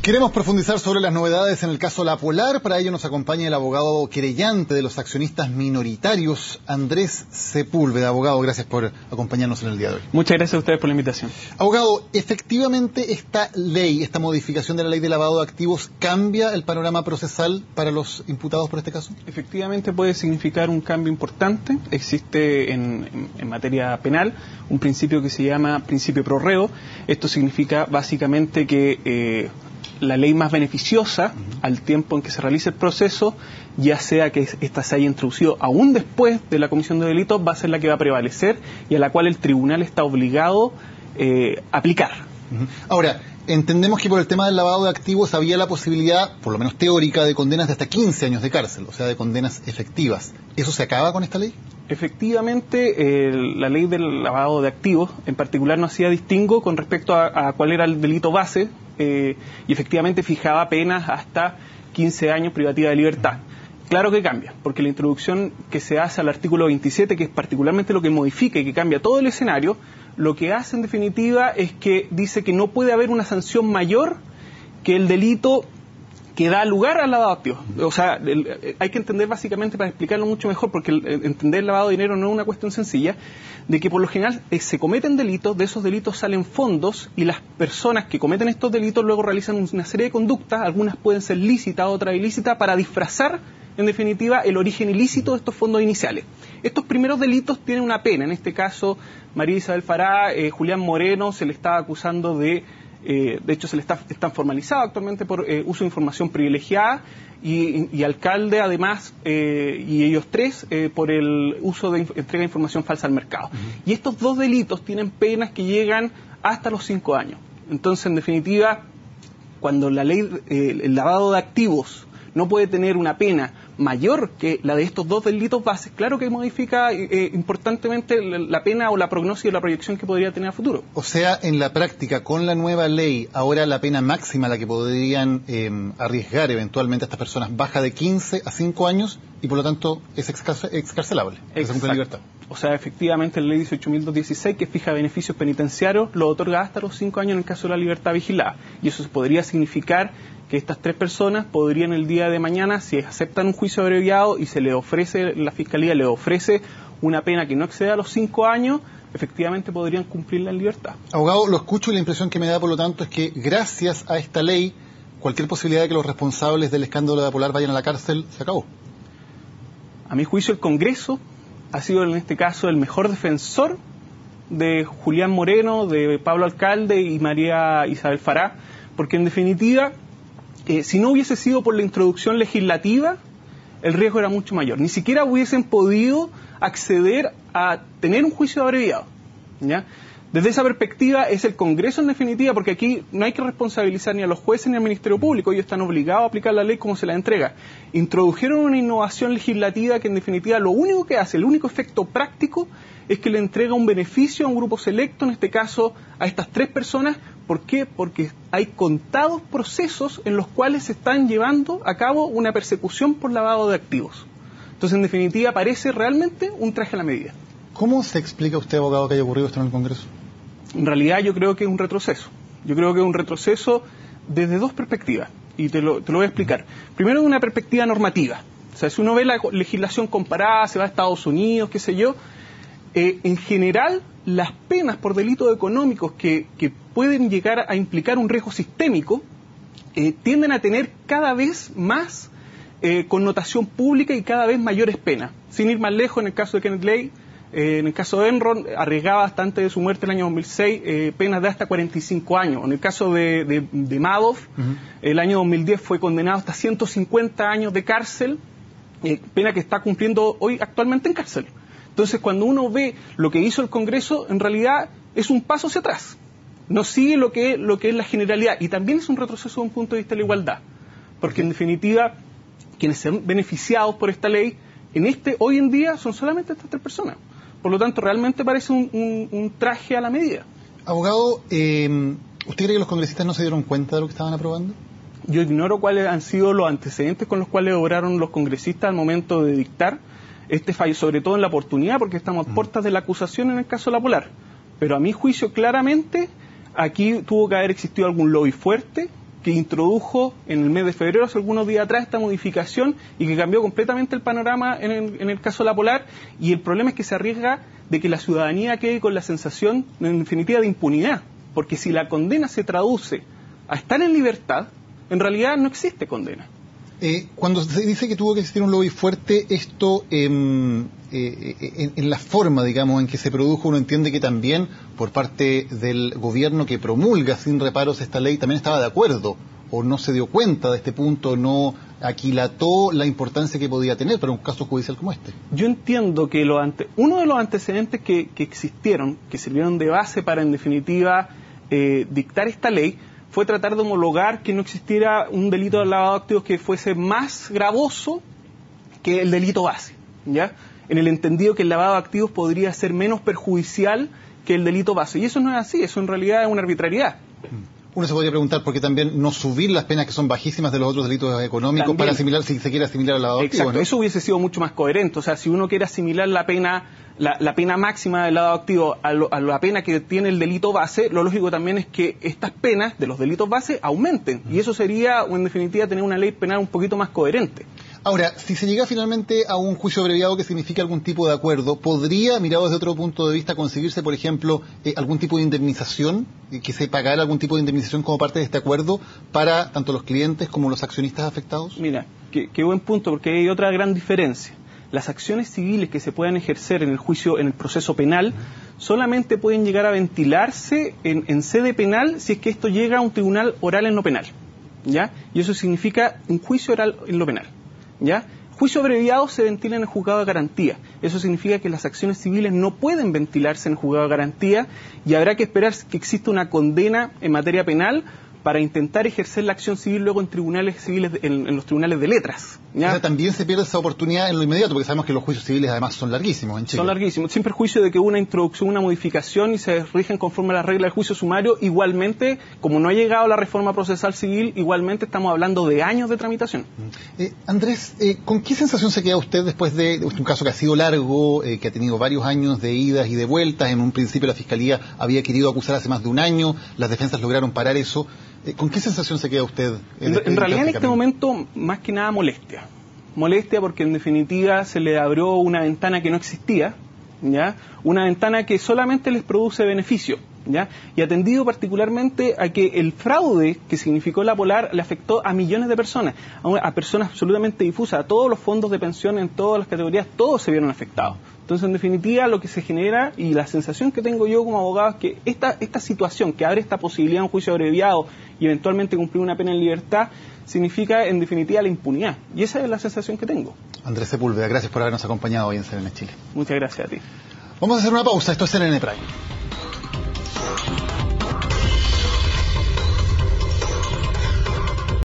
Queremos profundizar sobre las novedades en el caso La Polar. Para ello nos acompaña el abogado querellante de los accionistas minoritarios, Andrés Sepúlveda. Abogado, gracias por acompañarnos en el día de hoy. Muchas gracias a ustedes por la invitación. Abogado, efectivamente esta ley, esta modificación de la ley de lavado de activos, ¿cambia el panorama procesal para los imputados por este caso? Efectivamente puede significar un cambio importante. Existe en materia penal un principio que se llama principio pro reo. Esto significa básicamente que la ley más beneficiosa al tiempo en que se realice el proceso, ya sea que ésta se haya introducido aún después de la comisión de delitos, va a ser la que va a prevalecer y a la cual el tribunal está obligado a aplicar. Ahora, entendemos que por el tema del lavado de activos había la posibilidad, por lo menos teórica, de condenas de hasta 15 años de cárcel, o sea, de condenas efectivas. ¿Eso se acaba con esta ley? Efectivamente, la ley del lavado de activos en particular no hacía distingo con respecto a cuál era el delito base, y efectivamente fijaba penas hasta 15 años privativa de libertad. Claro que cambia, porque la introducción que se hace al artículo 27, que es particularmente lo que modifica y que cambia todo el escenario, lo que hace en definitiva es que dice que no puede haber una sanción mayor que el delito que da lugar al lavado de activos. O sea, hay que entender básicamente, para explicarlo mucho mejor, porque entender el lavado de dinero no es una cuestión sencilla, de que por lo general se cometen delitos, de esos delitos salen fondos y las personas que cometen estos delitos luego realizan una serie de conductas, algunas pueden ser lícitas, otras ilícitas, para disfrazar en definitiva el origen ilícito de estos fondos iniciales. Estos primeros delitos tienen una pena, en este caso María Isabel Fará, Julián Moreno se le está acusando de hecho están formalizados actualmente por uso de información privilegiada y alcalde además y ellos tres por el uso de entrega de información falsa al mercado. Y estos dos delitos tienen penas que llegan hasta los 5 años. Entonces, en definitiva, cuando la ley, el lavado de activos no puede tener una pena mayor que la de estos dos delitos bases, claro que modifica importantemente la pena o la prognosis o la proyección que podría tener a futuro. O sea, en la práctica, con la nueva ley, ahora la pena máxima a la que podrían arriesgar eventualmente a estas personas baja de 15 a 5 años y por lo tanto es excarcelable. Exacto. O sea, efectivamente la ley 18.216, que fija beneficios penitenciarios, lo otorga hasta los 5 años en el caso de la libertad vigilada. Y eso podría significar que estas 3 personas podrían el día de mañana, si aceptan un juicio abreviado y se le ofrece, la Fiscalía le ofrece una pena que no exceda los 5 años, efectivamente podrían cumplirla en libertad. Abogado, lo escucho y la impresión que me da por lo tanto es que gracias a esta ley, cualquier posibilidad de que los responsables del escándalo de La Polar vayan a la cárcel se acabó. A mi juicio el Congreso ha sido en este caso el mejor defensor de Julián Moreno, de Pablo Alcalde y María Isabel Fará, porque en definitiva si no hubiese sido por la introducción legislativa, el riesgo era mucho mayor. Ni siquiera hubiesen podido acceder a tener un juicio abreviado, ¿ya? Desde esa perspectiva es el Congreso en definitiva, porque aquí no hay que responsabilizar ni a los jueces ni al Ministerio Público, ellos están obligados a aplicar la ley como se la entrega. Introdujeron una innovación legislativa que en definitiva lo único que hace, el único efecto práctico, es que le entrega un beneficio a un grupo selecto, en este caso a estas 3 personas. ¿Por qué? Porque hay contados procesos en los cuales se están llevando a cabo una persecución por lavado de activos. Entonces, en definitiva, parece realmente un traje a la medida. ¿Cómo se explica usted, abogado, que haya ocurrido esto en el Congreso? En realidad yo creo que es un retroceso. Yo creo que es un retroceso desde 2 perspectivas, y te lo voy a explicar. Primero, de una perspectiva normativa. O sea, si uno ve la legislación comparada, se va a Estados Unidos, qué sé yo, en general, las penas por delitos económicos que pueden llegar a implicar un riesgo sistémico tienden a tener cada vez más connotación pública y cada vez mayores penas. Sin ir más lejos, en el caso de Kenneth Lay, en el caso de Enron, arriesgaba hasta antes de su muerte en el año 2006 penas de hasta 45 años. En el caso de Madoff, el año 2010 fue condenado hasta 150 años de cárcel, pena que está cumpliendo hoy actualmente en cárcel. Entonces, cuando uno ve lo que hizo el Congreso, en realidad es un paso hacia atrás. No sigue lo que es la generalidad. Y también es un retroceso desde un punto de vista de la igualdad. Porque, en definitiva, quienes se han beneficiado por esta ley, hoy en día, son solamente estas 3 personas. Por lo tanto, realmente parece un traje a la medida. Abogado, ¿usted cree que los congresistas no se dieron cuenta de lo que estaban aprobando? Yo ignoro cuáles han sido los antecedentes con los cuales obraron los congresistas al momento de dictar este fallo, sobre todo en la oportunidad, porque estamos a puertas de la acusación en el caso de La Polar. Pero a mi juicio, claramente, aquí tuvo que haber existido algún lobby fuerte que introdujo en el mes de febrero, hace algunos días atrás, esta modificación y que cambió completamente el panorama en el caso de la Polar, y el problema es que se arriesga de que la ciudadanía quede con la sensación, en definitiva, de impunidad, porque si la condena se traduce a estar en libertad, en realidad no existe condena. Cuando se dice que tuvo que existir un lobby fuerte, esto en la forma, digamos, en que se produjo, uno entiende que también por parte del gobierno que promulga sin reparos esta ley también estaba de acuerdo, o no se dio cuenta de este punto, no aquilató la importancia que podía tener para un caso judicial como este. Yo entiendo que uno de los antecedentes que existieron, que sirvieron de base para, en definitiva, dictar esta ley, fue tratar de homologar que no existiera un delito de lavado de activos que fuese más gravoso que el delito base, ¿ya? En el entendido que el lavado de activos podría ser menos perjudicial que el delito base. Y eso no es así, eso en realidad es una arbitrariedad. Uno se podría preguntar por qué también no subir las penas que son bajísimas de los otros delitos económicos también, para asimilar, si se quiere asimilar al lavado de activos. Exacto, ¿no? Eso hubiese sido mucho más coherente. O sea, si uno quiere asimilar la pena máxima del lavado de activos a la pena que tiene el delito base, lo lógico también es que estas penas de los delitos base aumenten. Y eso sería, en definitiva, tener una ley penal un poquito más coherente. Ahora, si se llega finalmente a un juicio abreviado que signifique algún tipo de acuerdo, ¿podría, mirado desde otro punto de vista, conseguirse, por ejemplo, algún tipo de indemnización, que se pagara algún tipo de indemnización como parte de este acuerdo para tanto los clientes como los accionistas afectados? Mira, qué buen punto, porque hay otra gran diferencia. Las acciones civiles que se puedan ejercer en el juicio, en el proceso penal, solamente pueden llegar a ventilarse en sede penal si es que esto llega a un tribunal oral en lo penal, ¿ya? Y eso significa un juicio oral en lo penal, ¿ya? Juicio abreviado se ventila en el juzgado de garantía. Eso significa que las acciones civiles no pueden ventilarse en el juzgado de garantía y habrá que esperar que exista una condena en materia penal para intentar ejercer la acción civil luego en tribunales civiles, en los tribunales de letras, ¿ya? O sea, también se pierde esa oportunidad en lo inmediato, porque sabemos que los juicios civiles además son larguísimos en Chile. Son larguísimos, sin perjuicio de que una introducción, una modificación y se rigen conforme a las reglas del juicio sumario. Igualmente, como no ha llegado la reforma procesal civil, igualmente estamos hablando de años de tramitación. Andrés, ¿con qué sensación se queda usted después de un caso que ha sido largo, que ha tenido varios años de idas y de vueltas? En un principio la Fiscalía había querido acusar hace más de un año, las defensas lograron parar eso. ¿Con qué sensación se queda usted? En realidad en este momento, más que nada molestia. Molestia porque en definitiva se le abrió una ventana que no existía, ¿ya? Una ventana que solamente les produce beneficio, ¿ya? Y atendido particularmente a que el fraude que significó la Polar le afectó a millones de personas, a personas absolutamente difusas, a todos los fondos de pensión en todas las categorías, todos se vieron afectados. Entonces, en definitiva, lo que se genera y la sensación que tengo yo como abogado es que esta situación que abre esta posibilidad de un juicio abreviado y eventualmente cumplir una pena en libertad, significa, en definitiva, la impunidad. Y esa es la sensación que tengo. Andrés Sepúlveda, gracias por habernos acompañado hoy en CNN Chile. Muchas gracias a ti. Vamos a hacer una pausa. Esto es CNN Prime.